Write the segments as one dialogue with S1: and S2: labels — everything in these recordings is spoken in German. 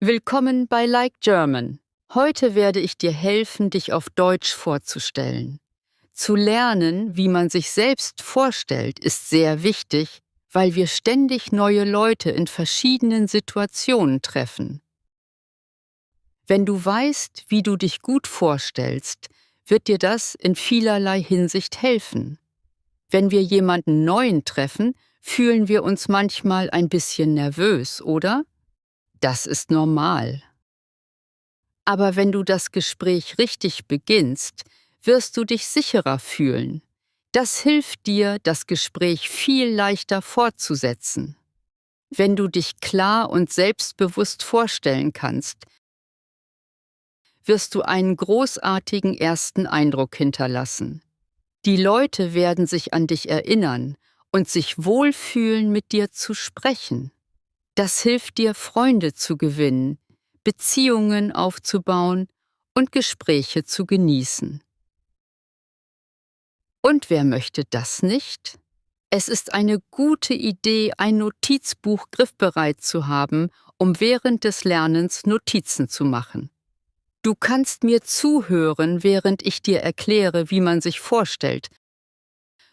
S1: Willkommen bei Lyke.German. Heute werde ich dir helfen, dich auf Deutsch vorzustellen. Zu lernen, wie man sich selbst vorstellt, ist sehr wichtig, weil wir ständig neue Leute in verschiedenen Situationen treffen. Wenn du weißt, wie du dich gut vorstellst, wird dir das in vielerlei Hinsicht helfen. Wenn wir jemanden Neuen treffen, fühlen wir uns manchmal ein bisschen nervös, oder? Das ist normal. Aber wenn du das Gespräch richtig beginnst, wirst du dich sicherer fühlen. Das hilft dir, das Gespräch viel leichter fortzusetzen. Wenn du dich klar und selbstbewusst vorstellen kannst, wirst du einen großartigen ersten Eindruck hinterlassen. Die Leute werden sich an dich erinnern und sich wohlfühlen, mit dir zu sprechen. Das hilft dir, Freunde zu gewinnen, Beziehungen aufzubauen und Gespräche zu genießen. Und wer möchte das nicht? Es ist eine gute Idee, ein Notizbuch griffbereit zu haben, um während des Lernens Notizen zu machen. Du kannst mir zuhören, während ich dir erkläre, wie man sich vorstellt,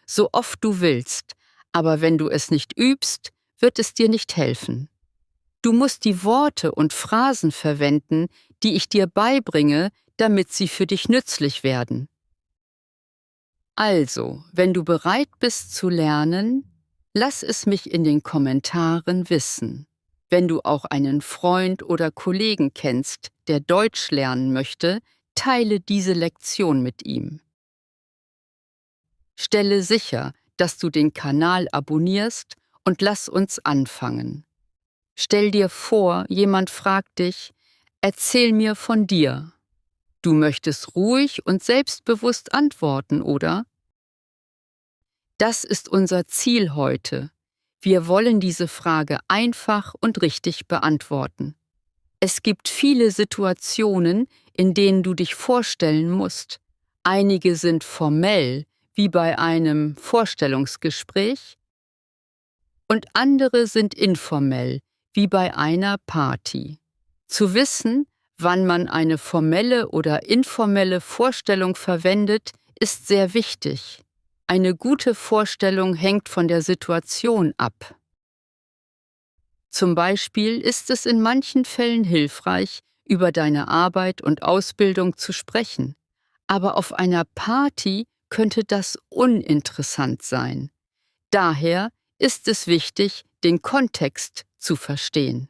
S1: so oft du willst, aber wenn du es nicht übst, wird es dir nicht helfen. Du musst die Worte und Phrasen verwenden, die ich dir beibringe, damit sie für dich nützlich werden. Also, wenn du bereit bist zu lernen, lass es mich in den Kommentaren wissen. Wenn du auch einen Freund oder Kollegen kennst, der Deutsch lernen möchte, teile diese Lektion mit ihm. Stelle sicher, dass du den Kanal abonnierst und lass uns anfangen. Stell dir vor, jemand fragt dich, erzähl mir von dir. Du möchtest ruhig und selbstbewusst antworten, oder? Das ist unser Ziel heute. Wir wollen diese Frage einfach und richtig beantworten. Es gibt viele Situationen, in denen du dich vorstellen musst. Einige sind formell, wie bei einem Vorstellungsgespräch, und andere sind informell, wie bei einer Party. Zu wissen, wann man eine formelle oder informelle Vorstellung verwendet, ist sehr wichtig. Eine gute Vorstellung hängt von der Situation ab. Zum Beispiel ist es in manchen Fällen hilfreich, über deine Arbeit und Ausbildung zu sprechen. Aber auf einer Party könnte das uninteressant sein. Daher ist es wichtig, den Kontext zu verstehen.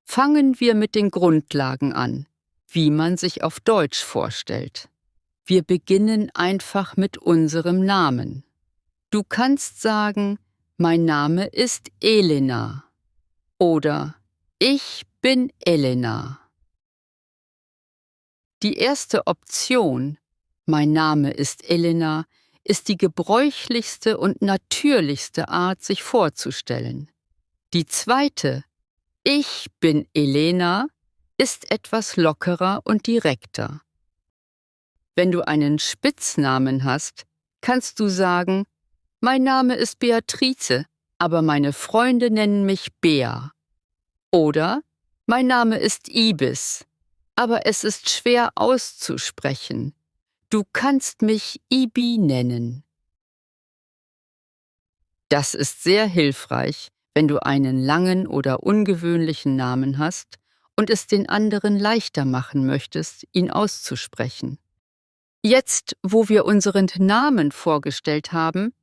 S1: Fangen wir mit den Grundlagen an, wie man sich auf Deutsch vorstellt. Wir beginnen einfach mit unserem Namen. Du kannst sagen, mein Name ist Elena oder ich bin Elena. Die erste Option, mein Name ist Elena, ist die gebräuchlichste und natürlichste Art, sich vorzustellen. Die zweite, ich bin Elena, ist etwas lockerer und direkter. Wenn du einen Spitznamen hast, kannst du sagen, mein Name ist Beatrice, aber meine Freunde nennen mich Bea. Oder, mein Name ist Ibis, aber es ist schwer auszusprechen. Du kannst mich Ibi nennen. Das ist sehr hilfreich, wenn du einen langen oder ungewöhnlichen Namen hast und es den anderen leichter machen möchtest, ihn auszusprechen. Jetzt, wo wir unseren Namen vorgestellt haben,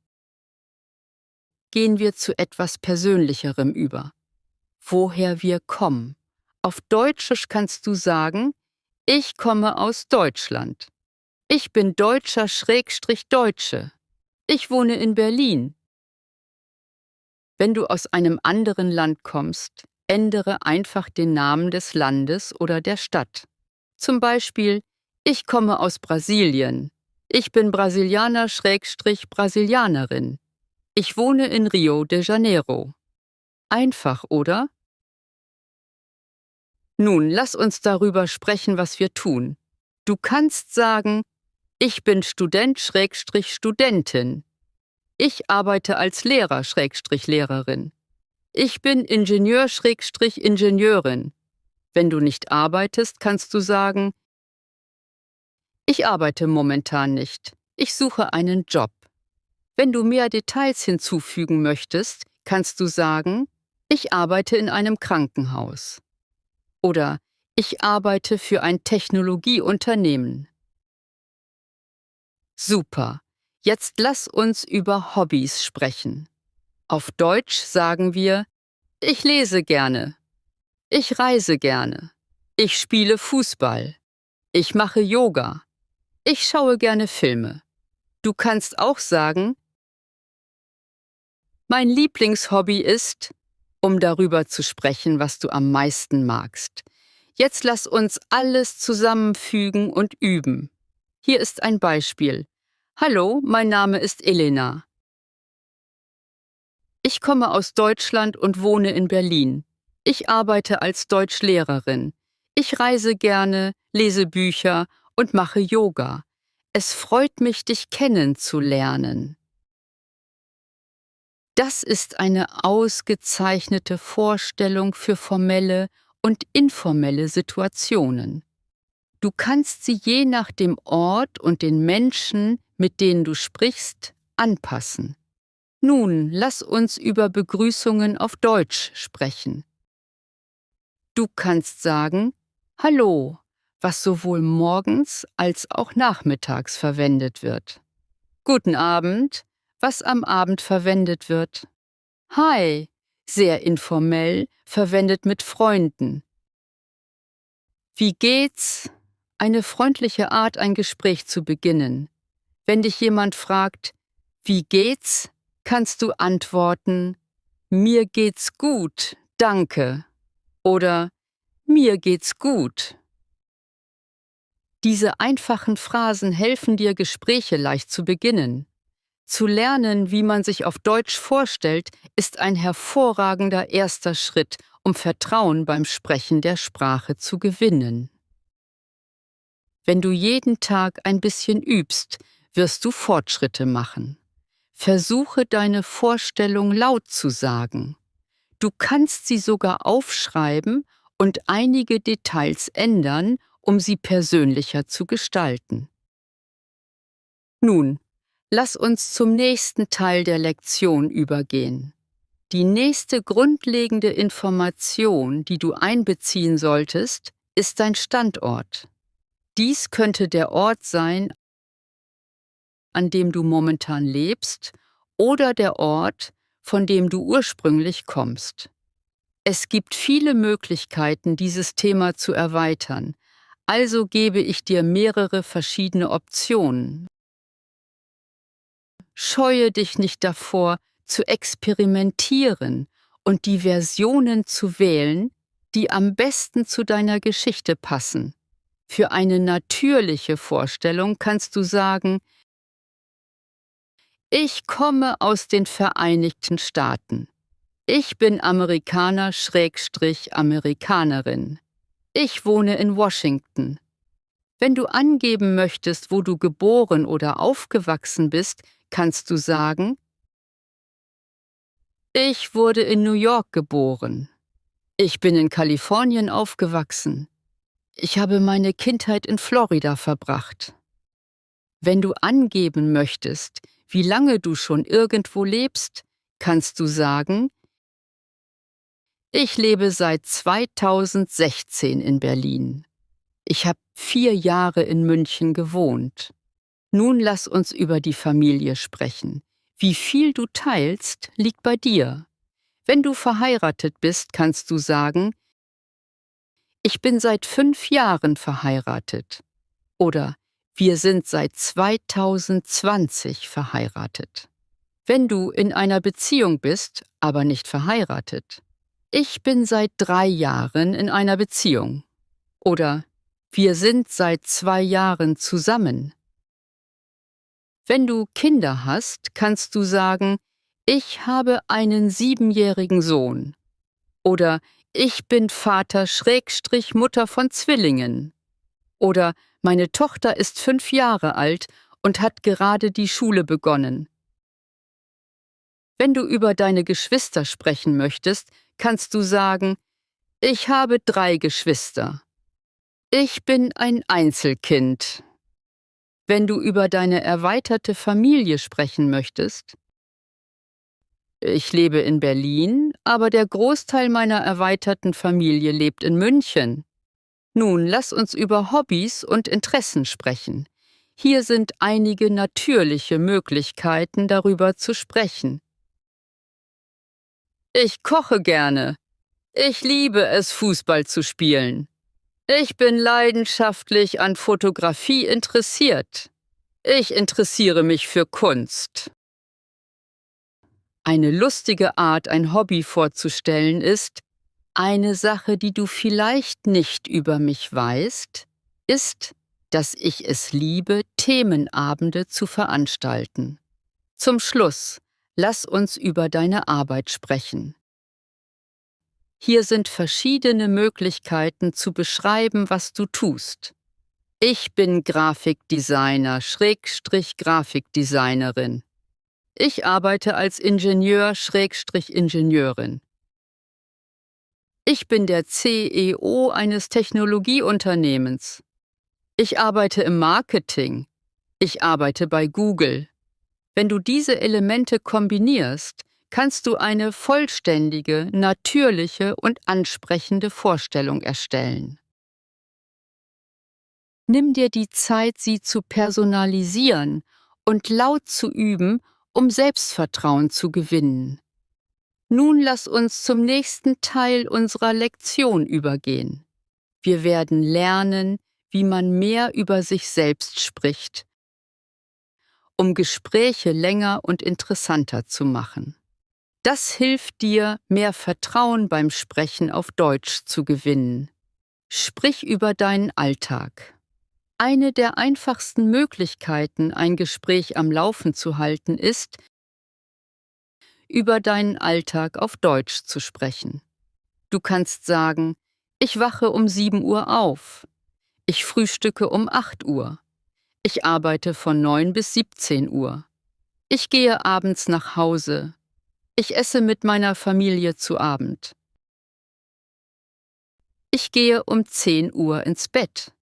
S1: gehen wir zu etwas Persönlicherem über. Woher wir kommen. Auf Deutschisch kannst du sagen, ich komme aus Deutschland. Ich bin Deutscher/Deutsche. Ich wohne in Berlin. Wenn du aus einem anderen Land kommst, ändere einfach den Namen des Landes oder der Stadt. Zum Beispiel, ich komme aus Brasilien. Ich bin Brasilianer/Brasilianerin. Ich wohne in Rio de Janeiro. Einfach, oder? Nun, lass uns darüber sprechen, was wir tun. Du kannst sagen, ich bin Student/Studentin. Ich arbeite als Lehrer/Lehrerin. ich bin Ingenieur/Ingenieurin. Wenn du nicht arbeitest, kannst du sagen, ich arbeite momentan nicht. Ich suche einen Job. Wenn du mehr Details hinzufügen möchtest, kannst du sagen, ich arbeite in einem Krankenhaus. Oder ich arbeite für ein Technologieunternehmen. Super. Jetzt lass uns über Hobbys sprechen. Auf Deutsch sagen wir, ich lese gerne. Ich reise gerne. Ich spiele Fußball. Ich mache Yoga. Ich schaue gerne Filme. Du kannst auch sagen, mein Lieblingshobby ist, um darüber zu sprechen, was du am meisten magst. Jetzt lass uns alles zusammenfügen und üben. Hier ist ein Beispiel. Hallo, mein Name ist Elena. Ich komme aus Deutschland und wohne in Berlin. Ich arbeite als Deutschlehrerin. Ich reise gerne, lese Bücher und mache Yoga. Es freut mich, dich kennenzulernen. Das ist eine ausgezeichnete Vorstellung für formelle und informelle Situationen. Du kannst sie je nach dem Ort und den Menschen, mit denen du sprichst, anpassen. Nun, lass uns über Begrüßungen auf Deutsch sprechen. Du kannst sagen, Hallo, was sowohl morgens als auch nachmittags verwendet wird. Guten Abend, was am Abend verwendet wird. Hi, sehr informell, verwendet mit Freunden. Wie geht's? Eine freundliche Art, ein Gespräch zu beginnen. Wenn dich jemand fragt, wie geht's, kannst du antworten, mir geht's gut, danke. Oder mir geht's gut. Diese einfachen Phrasen helfen dir, Gespräche leicht zu beginnen. Zu lernen, wie man sich auf Deutsch vorstellt, ist ein hervorragender erster Schritt, um Vertrauen beim Sprechen der Sprache zu gewinnen. Wenn du jeden Tag ein bisschen übst, wirst du Fortschritte machen. Versuche deine Vorstellung laut zu sagen. Du kannst sie sogar aufschreiben und einige Details ändern, um sie persönlicher zu gestalten. Nun, lass uns zum nächsten Teil der Lektion übergehen. Die nächste grundlegende Information, die du einbeziehen solltest, ist dein Standort. Dies könnte der Ort sein, an dem du momentan lebst, oder der Ort, von dem du ursprünglich kommst. Es gibt viele Möglichkeiten, dieses Thema zu erweitern, also gebe ich dir mehrere verschiedene Optionen. Scheue dich nicht davor, zu experimentieren und die Versionen zu wählen, die am besten zu deiner Geschichte passen. Für eine natürliche Vorstellung kannst du sagen, ich komme aus den Vereinigten Staaten. Ich bin Amerikaner/Amerikanerin. Ich wohne in Washington. Wenn du angeben möchtest, wo du geboren oder aufgewachsen bist, kannst du sagen, ich wurde in New York geboren. Ich bin in Kalifornien aufgewachsen. Ich habe meine Kindheit in Florida verbracht. Wenn du angeben möchtest, wie lange du schon irgendwo lebst, kannst du sagen, ich lebe seit 2016 in Berlin. Ich habe 4 Jahre in München gewohnt. Nun lass uns über die Familie sprechen. Wie viel du teilst, liegt bei dir. Wenn du verheiratet bist, kannst du sagen, ich bin seit 5 Jahren verheiratet. Oder wir sind seit 2020 verheiratet. Wenn du in einer Beziehung bist, aber nicht verheiratet. Ich bin seit 3 Jahren in einer Beziehung. Oder wir sind seit 2 Jahren zusammen. Wenn du Kinder hast, kannst du sagen, ich habe einen 7-jährigen Sohn. Oder ich bin Vater/Mutter von Zwillingen. Oder meine Tochter ist 5 Jahre alt und hat gerade die Schule begonnen. Wenn du über deine Geschwister sprechen möchtest, kannst du sagen, ich habe 3 Geschwister. Ich bin ein Einzelkind. Wenn du über deine erweiterte Familie sprechen möchtest, ich lebe in Berlin, aber der Großteil meiner erweiterten Familie lebt in München. Nun, lass uns über Hobbys und Interessen sprechen. Hier sind einige natürliche Möglichkeiten, darüber zu sprechen. Ich koche gerne. Ich liebe es, Fußball zu spielen. Ich bin leidenschaftlich an Fotografie interessiert. Ich interessiere mich für Kunst. Eine lustige Art, ein Hobby vorzustellen, ist: Eine Sache, die du vielleicht nicht über mich weißt, ist, dass ich es liebe, Themenabende zu veranstalten. Zum Schluss, lass uns über deine Arbeit sprechen. Hier sind verschiedene Möglichkeiten zu beschreiben, was du tust. Ich bin Grafikdesigner, Grafikdesignerin. Ich arbeite als Ingenieur, Ingenieurin. Ich bin der CEO eines Technologieunternehmens. Ich arbeite im Marketing. Ich arbeite bei Google. Wenn du diese Elemente kombinierst, kannst du eine vollständige, natürliche und ansprechende Vorstellung erstellen. Nimm dir die Zeit, sie zu personalisieren und laut zu üben, um Selbstvertrauen zu gewinnen. Nun lass uns zum nächsten Teil unserer Lektion übergehen. Wir werden lernen, wie man mehr über sich selbst spricht, um Gespräche länger und interessanter zu machen. Das hilft dir, mehr Vertrauen beim Sprechen auf Deutsch zu gewinnen. Sprich über deinen Alltag. Eine der einfachsten Möglichkeiten, ein Gespräch am Laufen zu halten, ist, über deinen Alltag auf Deutsch zu sprechen. Du kannst sagen, ich wache um 7 Uhr auf. Ich frühstücke um 8 Uhr. Ich arbeite von 9 bis 17 Uhr. Ich gehe abends nach Hause. Ich esse mit meiner Familie zu Abend. Ich gehe um 10 Uhr ins Bett.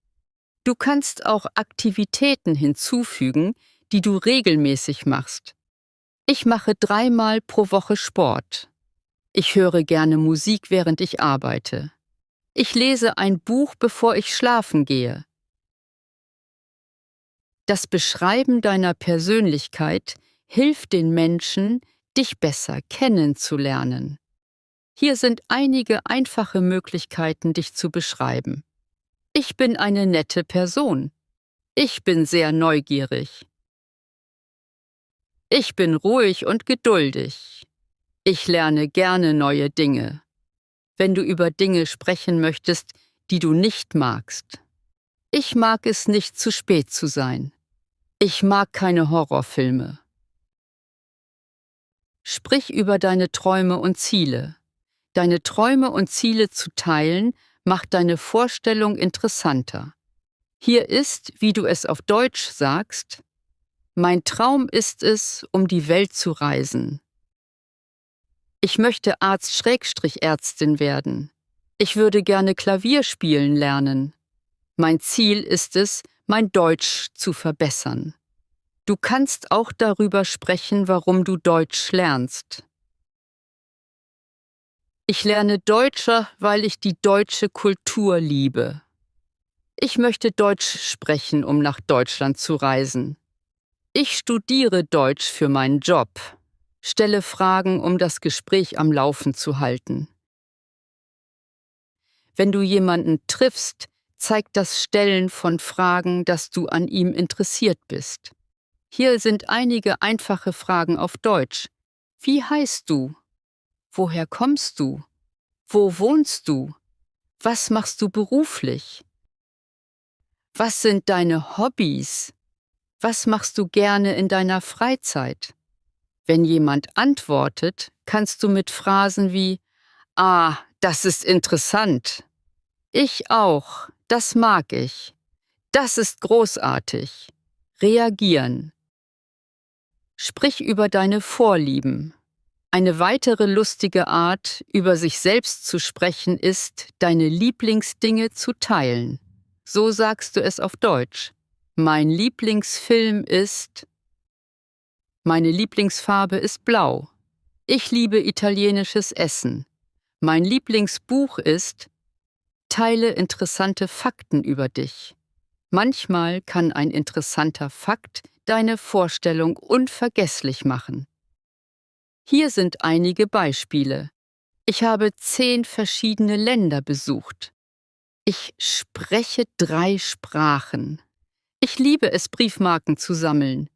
S1: Du kannst auch Aktivitäten hinzufügen, die du regelmäßig machst. Ich mache 3-mal pro Woche Sport. Ich höre gerne Musik, während ich arbeite. Ich lese ein Buch, bevor ich schlafen gehe. Das Beschreiben deiner Persönlichkeit hilft den Menschen, dich besser kennenzulernen. Hier sind einige einfache Möglichkeiten, dich zu beschreiben. Ich bin eine nette Person. Ich bin sehr neugierig. Ich bin ruhig und geduldig. Ich lerne gerne neue Dinge. Wenn du über Dinge sprechen möchtest, die du nicht magst. Ich mag es nicht, zu spät zu sein. Ich mag keine Horrorfilme. Sprich über deine Träume und Ziele. Deine Träume und Ziele zu teilen, macht deine Vorstellung interessanter. Hier ist, wie du es auf Deutsch sagst: Mein Traum ist es, um die Welt zu reisen. Ich möchte Arzt/Ärztin werden. Ich würde gerne Klavier spielen lernen. Mein Ziel ist es, mein Deutsch zu verbessern. Du kannst auch darüber sprechen, warum du Deutsch lernst. Ich lerne Deutscher, weil ich die deutsche Kultur liebe. Ich möchte Deutsch sprechen, um nach Deutschland zu reisen. Ich studiere Deutsch für meinen Job. Stelle Fragen, um das Gespräch am Laufen zu halten. Wenn du jemanden triffst, zeigt das Stellen von Fragen, dass du an ihm interessiert bist. Hier sind einige einfache Fragen auf Deutsch. Wie heißt du? Woher kommst du? Wo wohnst du? Was machst du beruflich? Was sind deine Hobbys? Was machst du gerne in deiner Freizeit? Wenn jemand antwortet, kannst du mit Phrasen wie „Ah, das ist interessant. Ich auch, das mag ich. Das ist großartig“ reagieren. Sprich über deine Vorlieben. Eine weitere lustige Art, über sich selbst zu sprechen, ist, deine Lieblingsdinge zu teilen. So sagst du es auf Deutsch. Mein Lieblingsfilm ist. Meine Lieblingsfarbe ist blau. Ich liebe italienisches Essen. Mein Lieblingsbuch ist. Teile interessante Fakten über dich. Manchmal kann ein interessanter Fakt deine Vorstellung unvergesslich machen. Hier sind einige Beispiele. Ich habe 10 verschiedene Länder besucht. Ich spreche 3 Sprachen. Ich liebe es, Briefmarken zu sammeln.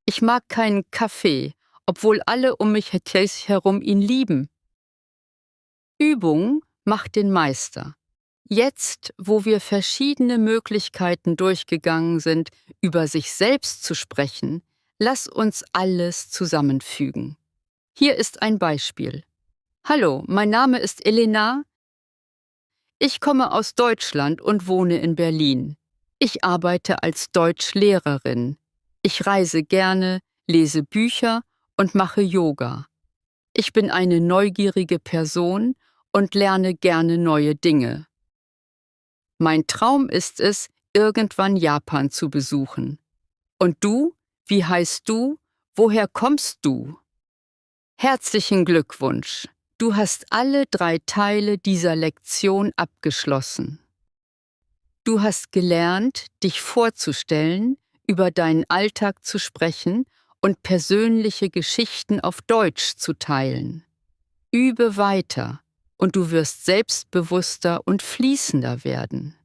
S1: Ich mag keinen Kaffee, obwohl alle um mich herum ihn lieben. Übung macht den Meister. Jetzt, wo wir verschiedene Möglichkeiten durchgegangen sind, über sich selbst zu sprechen, lass uns alles zusammenfügen. Hier ist ein Beispiel. Hallo, mein Name ist Elena. Ich komme aus Deutschland und wohne in Berlin. Ich arbeite als Deutschlehrerin. Ich reise gerne, lese Bücher und mache Yoga. Ich bin eine neugierige Person und lerne gerne neue Dinge. Mein Traum ist es, irgendwann Japan zu besuchen. Und du? Wie heißt du? Woher kommst du? Herzlichen Glückwunsch! Du hast alle 3 Teile dieser Lektion abgeschlossen. Du hast gelernt, dich vorzustellen, über deinen Alltag zu sprechen und persönliche Geschichten auf Deutsch zu teilen. Übe weiter und du wirst selbstbewusster und fließender werden.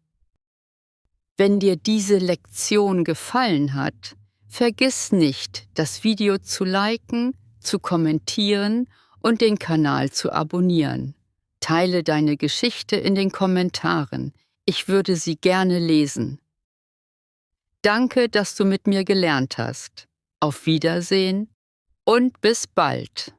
S1: Wenn dir diese Lektion gefallen hat, vergiss nicht, das Video zu liken, zu kommentieren und den Kanal zu abonnieren. Teile deine Geschichte in den Kommentaren. Ich würde sie gerne lesen. Danke, dass du mit mir gelernt hast. Auf Wiedersehen und bis bald.